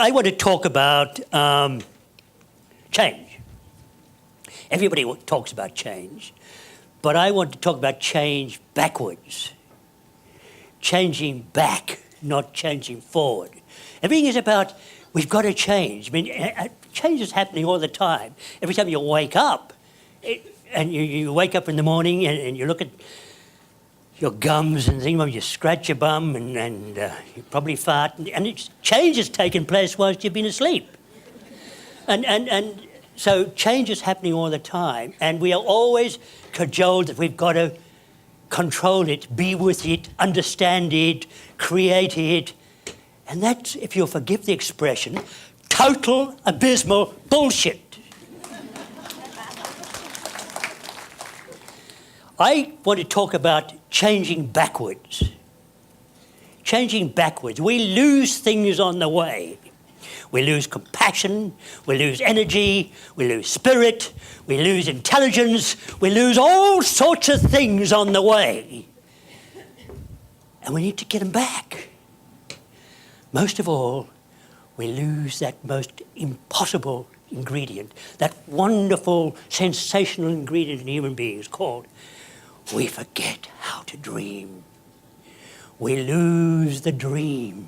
I want to talk about change. Everybody talks about change, but I want to talk about change backwards. Changing back, not changing forward. Everything is about, we've got to change. I mean, change is happening all the time. Every time you wake up, and you wake up in the morning and you look at your gums and things, you scratch your bum and you probably fart, and change has taken place whilst you've been asleep. And so change is happening all the time, and we are always cajoled that we've got to control it, be with it, understand it, create it. And that's, if you'll forgive the expression, total abysmal bullshit. I want to talk about changing backwards. Changing backwards. We lose things on the way. We lose compassion, we lose energy, we lose spirit, we lose intelligence, we lose all sorts of things on the way. And we need to get them back. Most of all, we lose that most impossible ingredient, that wonderful, sensational ingredient in human beings called, we forget how to dream. We lose the dream.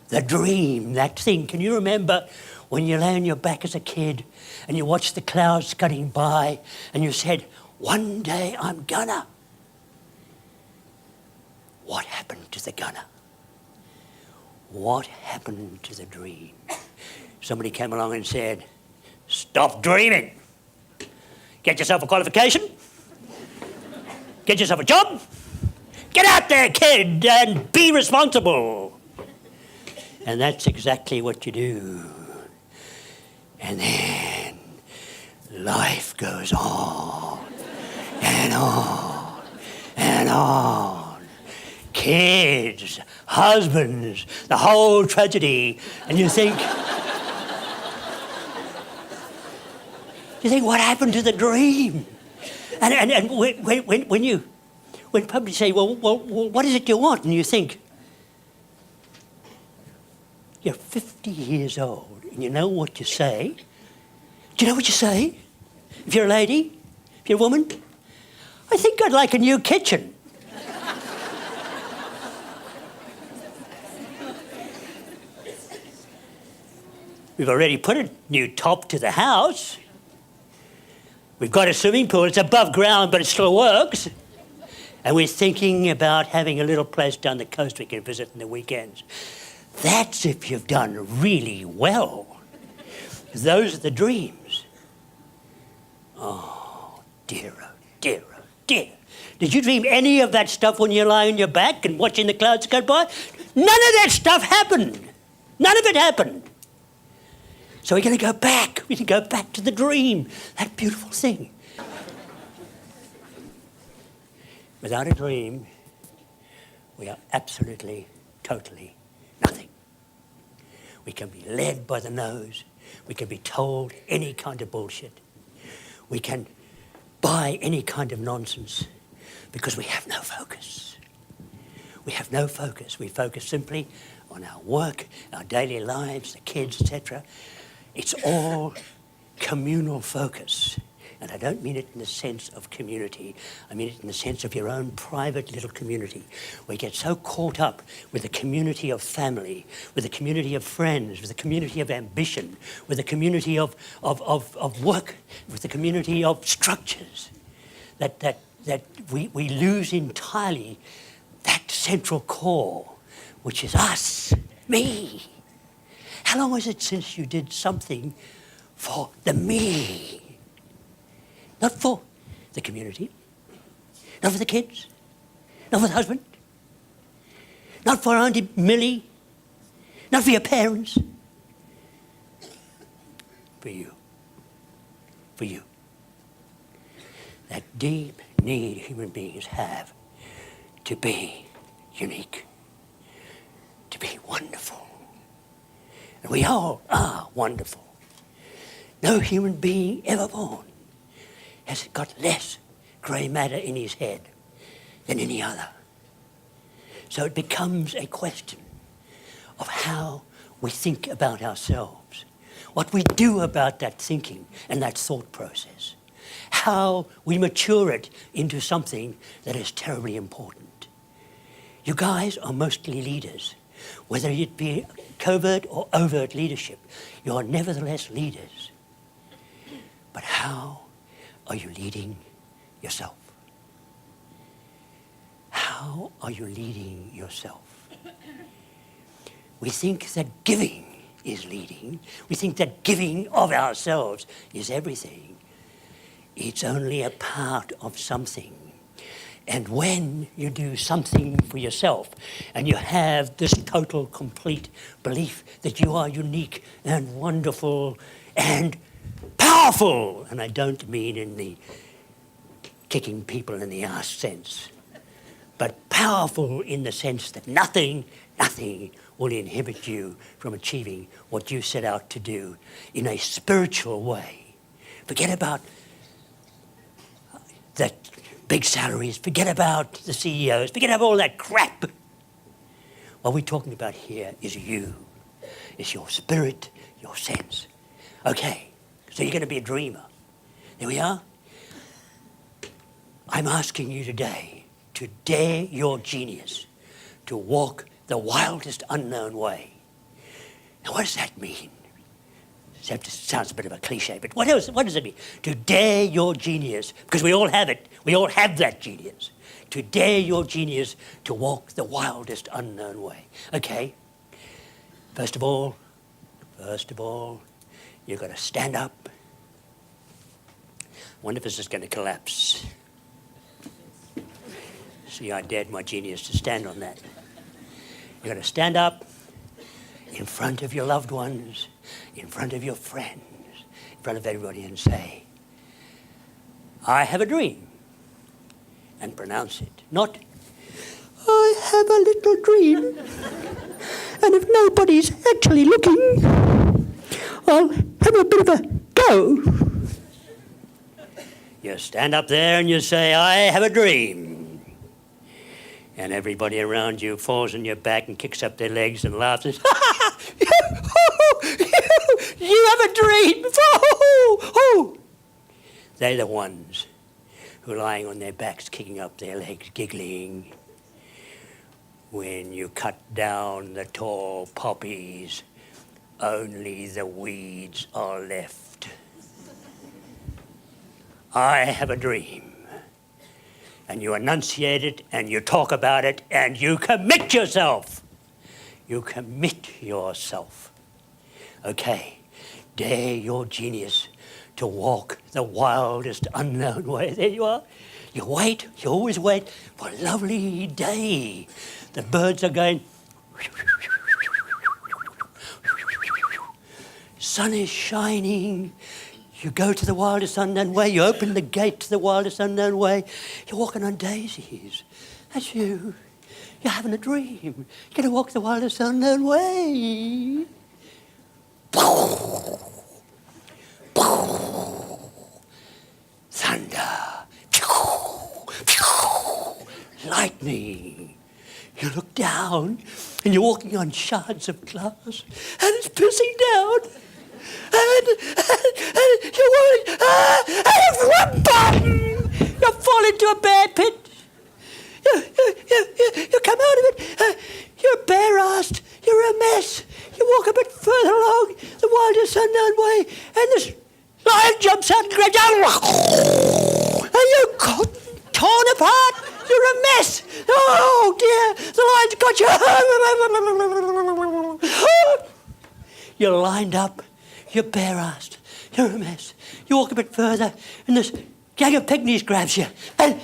The dream, that thing. Can you remember when you lay on your back as a kid and you watched the clouds scudding by and you said, one day I'm gonna. What happened to the gonna? What happened to the dream? Somebody came along and said, stop dreaming. Get yourself a qualification. Get yourself a job. Get out there, kid, and be responsible. And that's exactly what you do. And then life goes on and on and on. Kids, husbands, the whole tragedy. And you think, what happened to the dream? And when public say, well, what is it you want? And you think, you're 50 years old and you know what you say. Do you know what you say? If you're a lady, if you're a woman, I think I'd like a new kitchen. We've already put a new top to the house. We've got a swimming pool. It's above ground, but it still works. And we're thinking about having a little place down the coast we can visit in the weekends. That's if you've done really well. Those are the dreams. Oh, dear, oh, dear, oh, dear. Did you dream any of that stuff when you lie on your back and watching the clouds go by? None of that stuff happened. None of it happened. So we're going to go back. We're going to go back to the dream, that beautiful thing. Without a dream, we are absolutely, totally nothing. We can be led by the nose. We can be told any kind of bullshit. We can buy any kind of nonsense because we have no focus. We have no focus. We focus simply on our work, our daily lives, the kids, etc. It's all communal focus. And I don't mean it in the sense of community. I mean it in the sense of your own private little community. We get so caught up with the community of family, with the community of friends, with the community of ambition, with the community of work, with the community of structures, that we lose entirely that central core, which is us, me. How long was it since you did something for the me? Not for the community, not for the kids, not for the husband, not for Auntie Millie, not for your parents, for you, for you. That deep need human beings have to be unique, to be wonderful. And we all are wonderful. No human being ever born has got less grey matter in his head than any other. So it becomes a question of how we think about ourselves, what we do about that thinking and that thought process, how we mature it into something that is terribly important. You guys are mostly leaders. Whether it be covert or overt leadership, you are nevertheless leaders. But how are you leading yourself? How are you leading yourself? We think that giving is leading. We think that giving of ourselves is everything. It's only a part of something. And when you do something for yourself and you have this total, complete belief that you are unique and wonderful and powerful, and I don't mean in the kicking people in the ass sense, but powerful in the sense that nothing will inhibit you from achieving what you set out to do in a spiritual way. Forget about that big salaries, forget about the CEOs, forget about all that crap. What we're talking about here is you. It's your spirit, your sense. Okay, so you're going to be a dreamer. There we are. I'm asking you today to dare your genius to walk the wildest unknown way. Now, what does that mean? That sounds a bit of a cliche, but what does it mean? To dare your genius, because we all have it. We all have that genius. To dare your genius to walk the wildest unknown way. Okay. First of all, you've got to stand up. I wonder if this is going to collapse. See, I dared my genius to stand on that. You've got to stand up in front of your loved ones, in front of your friends, in front of everybody and say, I have a dream. And pronounce it. Not, I have a little dream. And if nobody's actually looking, I'll have a bit of a go. You stand up there and you say, I have a dream. And everybody around you falls on your back and kicks up their legs and laughs and says, you have a dream. They're the ones who are lying on their backs, kicking up their legs, giggling. When you cut down the tall poppies, only the weeds are left. I have a dream. And you enunciate it, and you talk about it, and you commit yourself. You commit yourself. Okay, dare your genius to walk the wildest unknown way. There you are. You wait, you always wait for a lovely day. The birds are going. Sun is shining. You go to the wildest unknown way. You open the gate to the wildest unknown way. You're walking on daisies. That's you. You're having a dream. You're going to walk the wildest unknown way. Thunder. Lightning. You look down and you're walking on shards of glass and it's pissing down. And you're worried. You fall into a bear pit. You come out of it. You're bare-assed. You're a mess. You walk a bit further along the wildest unknown way, and this lion jumps out and grabs you. And you're torn apart. You're a mess. Oh dear, the lion's got you. You're lined up. You're bare-assed. You're a mess. You walk a bit further, and this gang of pygmies grabs you, and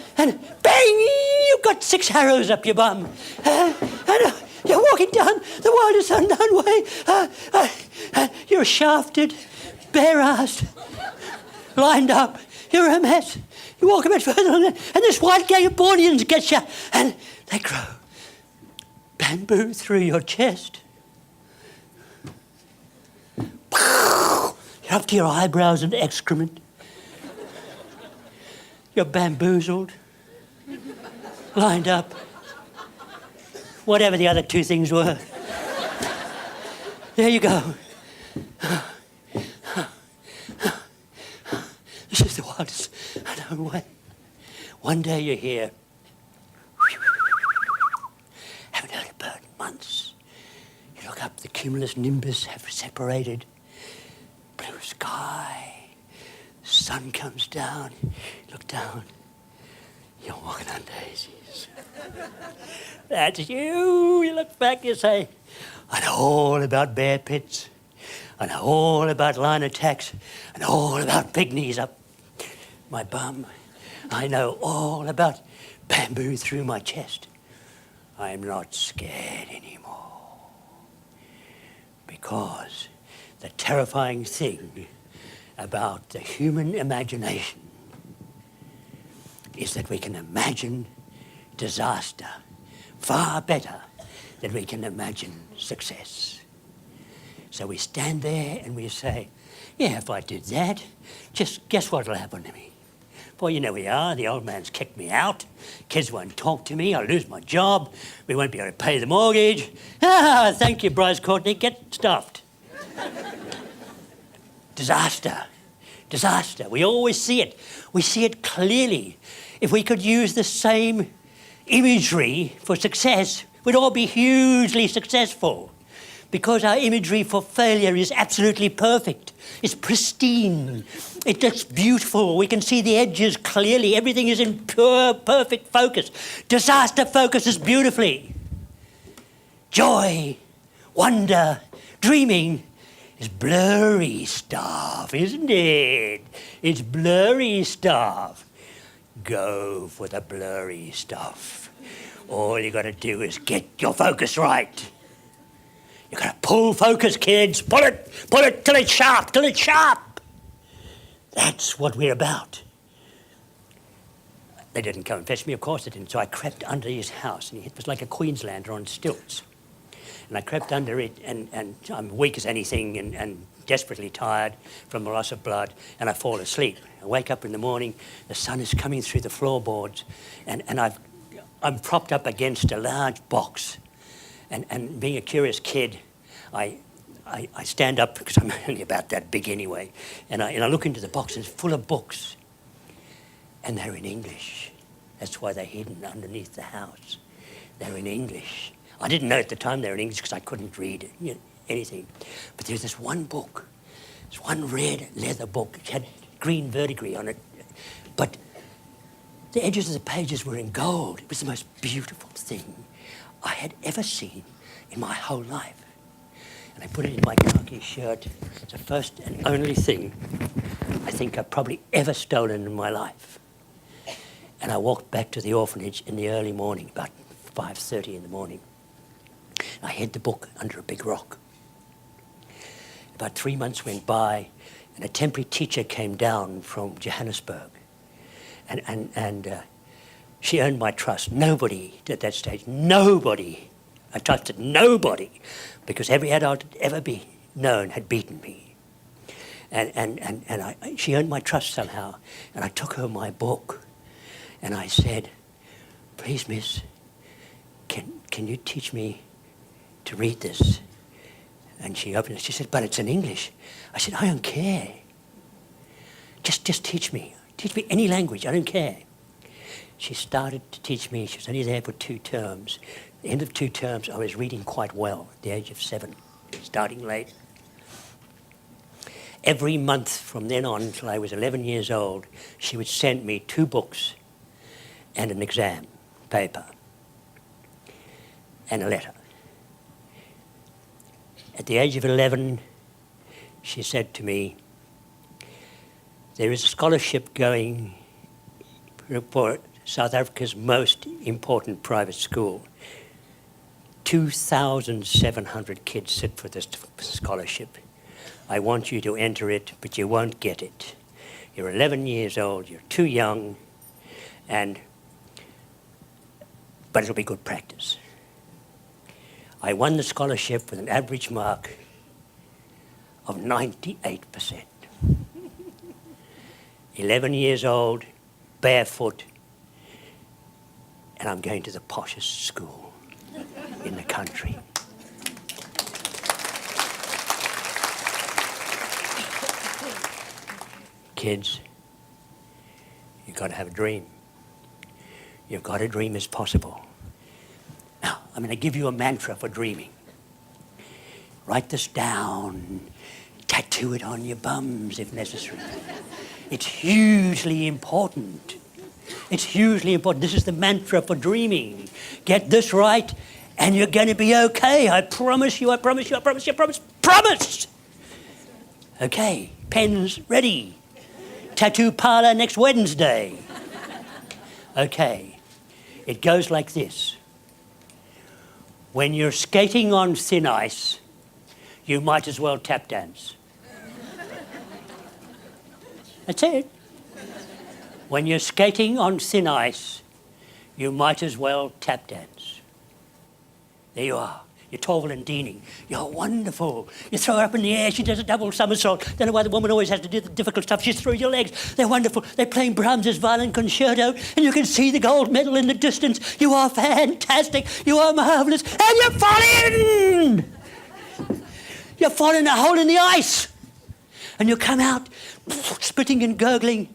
bang! You've got 6 arrows up your bum. And you're walking down the wildest unknown way. You're shafted, bare-assed, lined up. You're a mess. You walk a bit further, and this white gang of Borneans gets you, and they grow bamboo through your chest. You're up to your eyebrows in excrement. You're bamboozled, lined up, whatever the other 2 things were. There you go. This is the wildest. I know why. One day you're here. Haven't heard a bird in months. You look up, the cumulus nimbus have separated. Blue sky. Sun comes down. Look down. You're walking on daisies. That's you. You look back, you say, I know all about bear pits. I know all about line attacks. I know all about pig knees up my bum. I know all about bamboo through my chest. I'm not scared anymore. Because the terrifying thing about the human imagination is that we can imagine disaster far better than we can imagine success. So we stand there and we say, yeah, if I did that, just guess what'll happen to me? Well, you know we are. The old man's kicked me out. Kids won't talk to me. I'll lose my job. We won't be able to pay the mortgage. Ah, thank you, Bryce, Courtenay. Get stuffed. Disaster. Disaster. We always see it. We see it clearly. If we could use the same imagery for success, we'd all be hugely successful. Because our imagery for failure is absolutely perfect. It's pristine. It looks beautiful. We can see the edges clearly. Everything is in pure, perfect focus. Disaster focuses beautifully. Joy, wonder, dreaming is blurry stuff, isn't it? It's blurry stuff. Go for the blurry stuff. All you got to do is get your focus right. You got to pull focus, kids. Pull it till it's sharp, till it's sharp. That's what we're about. They didn't come and fetch me, of course they didn't. So I crept under his house, and it was like a Queenslander on stilts. And I crept under it, and I'm weak as anything and desperately tired from the loss of blood, and I fall asleep. I wake up in the morning, the sun is coming through the floorboards, and I'm propped up against a large box. And being a curious kid, I stand up, because I'm only about that big anyway, and I look into the box, and it's full of books. And they're in English. That's why they're hidden underneath the house. They're in English. I didn't know at the time they were in English because I couldn't read anything. But there's this one book, this one red leather book. It had green verdigris on it. But the edges of the pages were in gold. It was the most beautiful thing I had ever seen in my whole life. And I put it in my khaki shirt. It's the first and only thing I think I've probably ever stolen in my life. And I walked back to the orphanage in the early morning, about 5:30 in the morning. I hid the book under a big rock. About 3 months went by, and a temporary teacher came down from Johannesburg. And she earned my trust. Nobody at that stage, nobody, I trusted nobody, because every adult that ever be known had beaten me. And she earned my trust somehow. And I took her my book, and I said, please, miss, can you teach me to read this? And she opened it. She said, but it's in English. I said, I don't care. Just teach me. Teach me any language. I don't care. She started to teach me. She was only there for 2 terms. At the end of 2 terms, I was reading quite well at the age of 7, starting late. Every month from then on until I was 11 years old, she would send me 2 books and an exam paper and a letter. At the age of 11, she said to me, there is a scholarship going for South Africa's most important private school. 2,700 kids sit for this scholarship. I want you to enter it, but you won't get it. You're 11 years old, you're too young, but it'll be good practice. I won the scholarship with an average mark of 98%. 11 years old, barefoot, and I'm going to the poshest school in the country. Kids, you've got to have a dream. You've got to dream as possible. Now, I'm going to give you a mantra for dreaming. Write this down. Tattoo it on your bums if necessary. It's hugely important. It's hugely important. This is the mantra for dreaming. Get this right and you're going to be okay. I promise you, I promise you, I promise you, I promise. Promise! Okay, pens ready. Tattoo parlor next Wednesday. Okay, it goes like this. When you're skating on thin ice, you might as well tap dance. That's it. When you're skating on thin ice, you might as well tap dance. There you are. You're tall and deaning. You're wonderful. You throw her up in the air. She does a double somersault. Don't know why the woman always has to do the difficult stuff. She throws your legs. They're wonderful. They're playing Brahms's violin concerto, and you can see the gold medal in the distance. You are fantastic. You are marvelous. And you're falling! You're falling a hole in the ice. And you come out spitting and gurgling.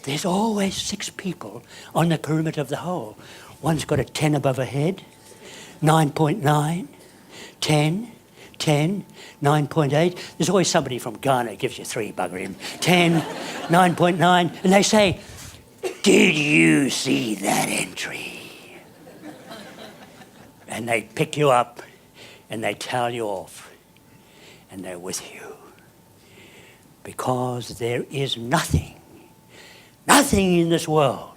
There's always 6 people on the perimeter of the hole. One's got a 10 above her head, 9.9, 10, 10, 9.8. There's always somebody from Ghana gives you 3, bugger him. 10, 9.9, and they say, did you see that entry? And they pick you up and they tell you off and they're with you. Because there is nothing in this world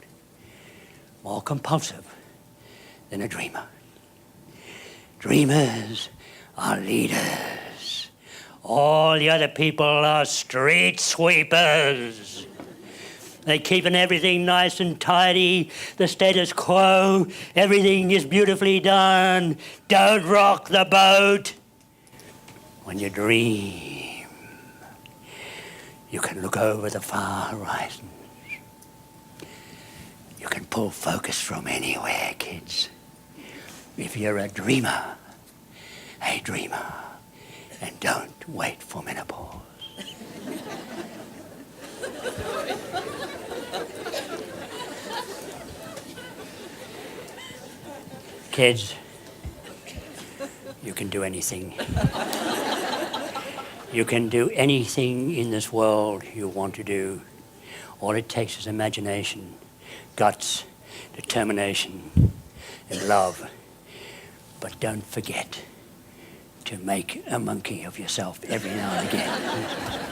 more compulsive than a dreamer. Dreamers are leaders. All the other people are street sweepers. They're keeping everything nice and tidy, the status quo, everything is beautifully done. Don't rock the boat. When you dream, you can look over the far horizons. You can pull focus from anywhere, kids. If you're a dreamer, and don't wait for menopause. Kids, you can do anything. You can do anything in this world you want to do. All it takes is imagination, guts, determination, and love. But don't forget to make a monkey of yourself every now and again.